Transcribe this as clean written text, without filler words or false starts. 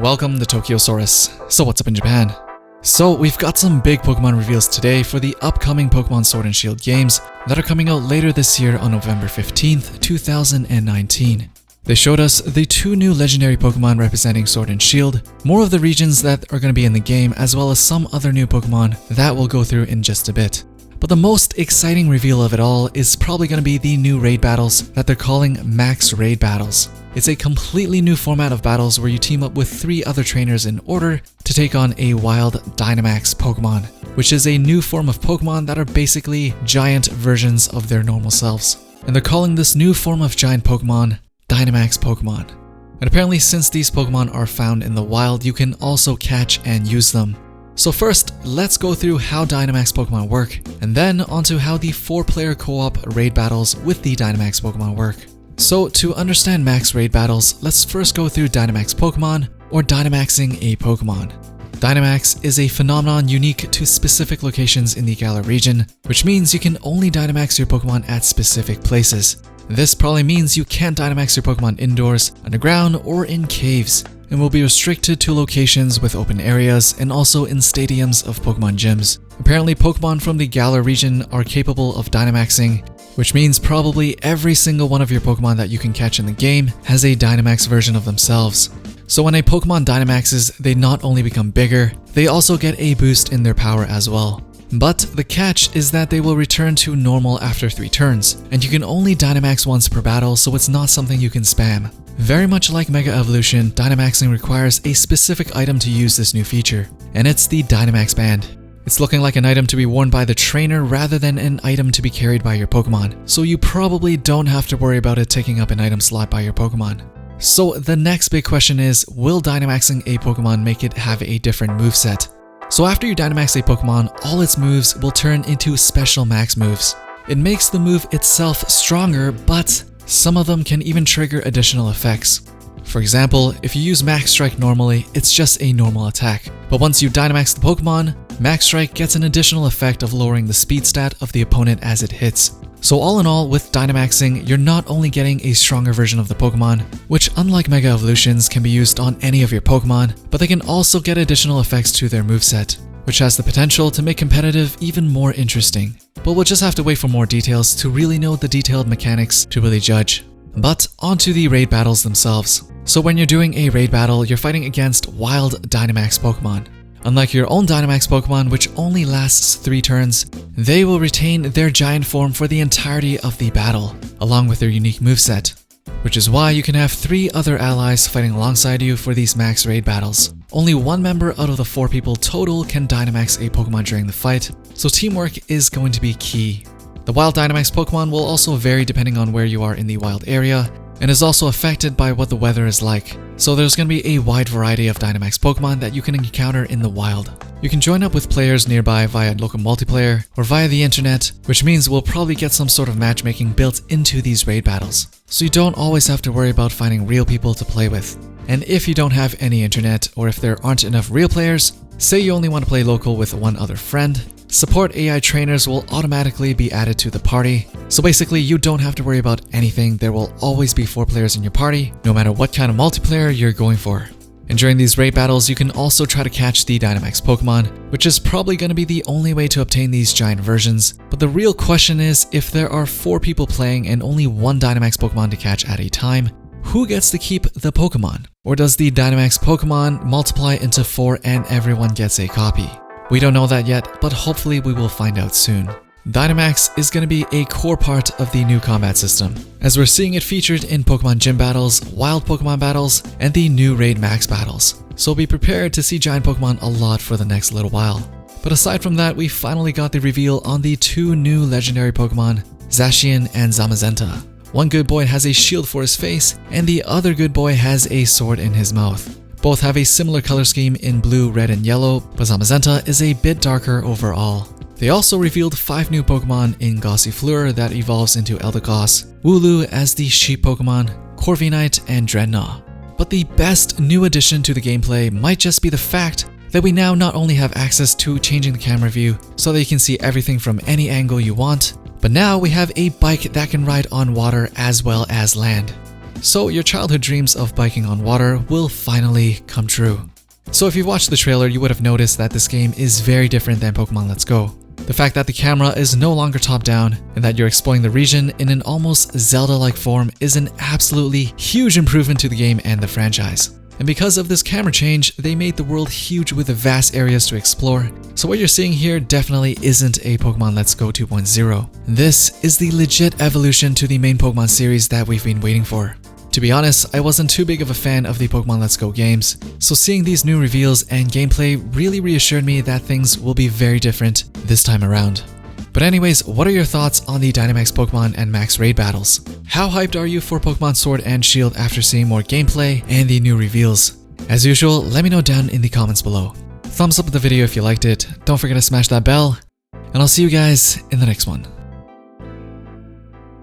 Welcome to Tokyosaurus. So what's up in Japan? So we've got some big Pokemon reveals today for the upcoming Pokemon Sword and Shield games that are coming out later this year on November 15th, 2019. They showed us the two new legendary Pokemon representing Sword and Shield, more of the regions that are going to be in the game, as well as some other new Pokemon that we'll go through in just a bit. But the most exciting reveal of it all is probably going to be the new raid battles that they're calling Max Raid Battles. It's a completely new format of battles where you team up with 3 other trainers in order to take on a wild Dynamax Pokemon, which is a new form of Pokemon that are basically giant versions of their normal selves. And they're calling this new form of giant Pokemon Dynamax Pokemon. And apparently since these Pokemon are found in the wild, you can also catch and use them. So first, let's go through how Dynamax Pokemon work, and then onto how the 4-player co-op raid battles with the Dynamax Pokemon work. So to understand Max Raid Battles, let's first go through Dynamax Pokemon, or Dynamaxing a Pokemon. Dynamax is a phenomenon unique to specific locations in the Galar region, which means you can only Dynamax your Pokemon at specific places. This probably means you can't Dynamax your Pokemon indoors, underground, or in caves, and will be restricted to locations with open areas and also in stadiums of Pokemon gyms. Apparently Pokemon from the Galar region are capable of Dynamaxing, which means probably every single one of your Pokemon that you can catch in the game has a Dynamax version of themselves. So when a Pokemon Dynamaxes, they not only become bigger, they also get a boost in their power as well. But the catch is that they will return to normal after 3 turns, and you can only Dynamax once per battle, so it's not something you can spam. Very much like Mega Evolution, Dynamaxing requires a specific item to use this new feature, and it's the Dynamax Band. It's looking like an item to be worn by the trainer rather than an item to be carried by your Pokemon, so you probably don't have to worry about it taking up an item slot by your Pokemon. So the next big question is, will Dynamaxing a Pokemon make it have a different moveset? So after you Dynamax a Pokemon, all its moves will turn into special max moves. It makes the move itself stronger, but some of them can even trigger additional effects. For example, if you use Max Strike normally, it's just a normal attack. But once you Dynamax the Pokemon, Max Strike gets an additional effect of lowering the speed stat of the opponent as it hits. So all in all, with Dynamaxing, you're not only getting a stronger version of the Pokemon, which unlike Mega Evolutions can be used on any of your Pokemon, but they can also get additional effects to their moveset, which has the potential to make competitive even more interesting. But we'll just have to wait for more details to really know the detailed mechanics to really judge. But onto the raid battles themselves. So when you're doing a raid battle, you're fighting against wild Dynamax Pokemon. Unlike your own Dynamax Pokemon, which only lasts 3 turns, they will retain their giant form for the entirety of the battle, along with their unique moveset. Which is why you can have 3 other allies fighting alongside you for these max raid battles. Only 1 member out of the 4 people total can Dynamax a Pokemon during the fight, so teamwork is going to be key. The wild Dynamax Pokemon will also vary depending on where you are in the wild area, and is also affected by what the weather is like. So there's going to be a wide variety of Dynamax Pokemon that you can encounter in the wild. You can join up with players nearby via local multiplayer or via the internet, which means we'll probably get some sort of matchmaking built into these raid battles. So you don't always have to worry about finding real people to play with. And if you don't have any internet, or if there aren't enough real players, say you only want to play local with 1 other friend, support AI trainers will automatically be added to the party. So basically you don't have to worry about anything, there will always be 4 players in your party, no matter what kind of multiplayer you're going for. And during these raid battles, you can also try to catch the Dynamax Pokemon, which is probably going to be the only way to obtain these giant versions. But the real question is, if there are 4 people playing and only 1 Dynamax Pokemon to catch at a time, who gets to keep the Pokemon? Or does the Dynamax Pokemon multiply into 4 and everyone gets a copy? We don't know that yet, but hopefully we will find out soon. Dynamax is going to be a core part of the new combat system, as we're seeing it featured in Pokemon Gym battles, wild Pokemon battles, and the new Raid Max battles. So be prepared to see giant Pokemon a lot for the next little while. But aside from that, we finally got the reveal on the 2 new legendary Pokemon, Zacian and Zamazenta. One good boy has a shield for his face, and the other good boy has a sword in his mouth. Both have a similar color scheme in blue, red, and yellow, but Zamazenta is a bit darker overall. They also revealed 5 new Pokemon in Gossifleur that evolves into Eldegoss, Wooloo as the sheep Pokemon, Corviknight, and Dreadnought. But the best new addition to the gameplay might just be the fact that we now not only have access to changing the camera view so that you can see everything from any angle you want, but now we have a bike that can ride on water as well as land. So your childhood dreams of biking on water will finally come true. So if you've watched the trailer, you would have noticed that this game is very different than Pokemon Let's Go. The fact that the camera is no longer top-down and that you're exploring the region in an almost Zelda-like form is an absolutely huge improvement to the game and the franchise. And because of this camera change, they made the world huge with vast areas to explore. So what you're seeing here definitely isn't a Pokemon Let's Go 2.0. This is the legit evolution to the main Pokemon series that we've been waiting for. To be honest, I wasn't too big of a fan of the Pokemon Let's Go games, so seeing these new reveals and gameplay really reassured me that things will be very different this time around. But anyways, what are your thoughts on the Dynamax Pokemon and Max Raid battles? How hyped are you for Pokemon Sword and Shield after seeing more gameplay and the new reveals? As usual, let me know down in the comments below. Thumbs up the video if you liked it, don't forget to smash that bell, and I'll see you guys in the next one.